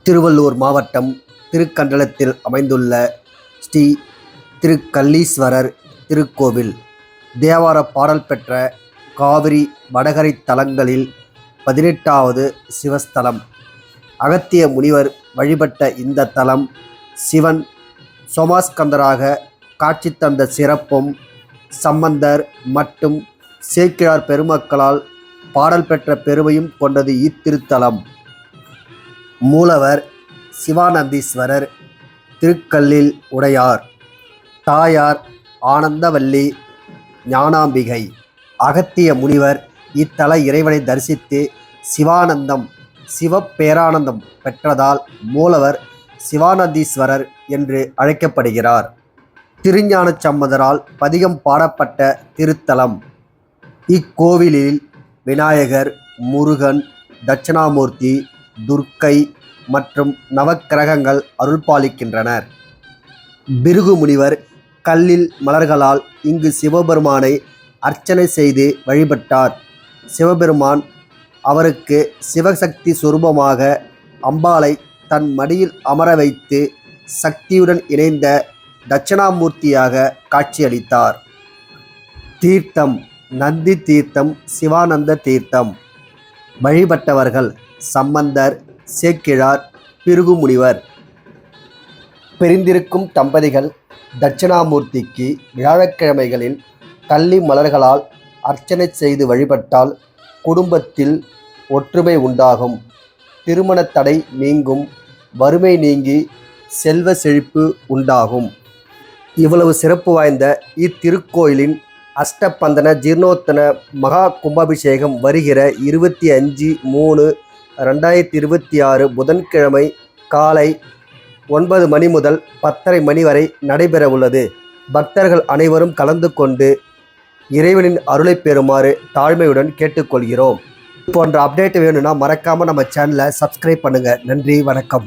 திருவள்ளூர் மாவட்டம் திருக்கண்டலத்தில் அமைந்துள்ள ஸ்ரீ திருக்கல்லீஸ்வரர் திருக்கோவில் தேவார பாடல் பெற்ற காவிரி வடகரை தலங்களில் 18வது சிவஸ்தலம். அகத்திய முனிவர் வழிபட்ட இந்த தலம் சிவன் சோமாஸ்கந்தராக காட்சி தந்த சிறப்பும் சம்பந்தர் மற்றும் சேக்கிழார் பெருமக்களால் பாடல் பெற்ற பெருமையும் கொண்டது இத்திருத்தலம். மூலவர் சிவானந்தீஸ்வரர், திருக்கல்லில் உடையார், தாயார் ஆனந்தவல்லி ஞானாம்பிகை. அகத்திய முனிவர் இத்தல இறைவனை தரிசித்து சிவானந்தம் சிவப்பேரானந்தம் பெற்றதால் மூலவர் சிவானந்தீஸ்வரர் என்று அழைக்கப்படுகிறார். திருஞான சம்பந்தரால் பதிகம் பாடப்பட்ட திருத்தலம். இக்கோவிலில் விநாயகர், முருகன், தட்சிணாமூர்த்தி, துர்க்கை மற்றும் நவக்கிரகங்கள் அருள்பாலிக்கின்றனர். பிருகு முனிவர் கல்லில் மலர்களால் இங்கு சிவபெருமானை அர்ச்சனை செய்து வழிபட்டார். சிவபெருமான் அவருக்கு சிவசக்தி சுரூபமாக அம்பாளை தன் மடியில் அமர வைத்து சக்தியுடன் இணைந்த தட்சிணாமூர்த்தியாக காட்சியளித்தார். தீர்த்தம் நந்தி தீர்த்தம், சிவானந்த தீர்த்தம். வழிபட்டவர்கள் சம்பந்தர், சேக்கிழார், பிருகு முனிவர். பிரிந்திருக்கும் தம்பதிகள் தட்சிணாமூர்த்திக்கு வியாழக்கிழமைகளில் கள்ளி மலர்களால் அர்ச்சனை செய்து வழிபட்டால் குடும்பத்தில் ஒற்றுமை உண்டாகும், திருமண தடை நீங்கும், வறுமை நீங்கி செல்வ செழிப்பு உண்டாகும். இவ்வளவு சிறப்பு வாய்ந்த இத்திருக்கோயிலின் அஷ்டபந்தன ஜீர்ணோத்தன மகா கும்பாபிஷேகம் வருகிற 25/3/2026 புதன்கிழமை காலை 9 மணி முதல் 10:30 மணி வரை நடைபெறவுள்ளது. பக்தர்கள் அனைவரும் கலந்து கொண்டு இறைவனின் அருளை பெறுமாறு தாழ்மையுடன் கேட்டுக்கொள்கிறோம். இது போன்ற அப்டேட் வேணும்னா மறக்காமல் நம்ம சேனலை சப்ஸ்கிரைப் பண்ணுங்கள். நன்றி, வணக்கம்.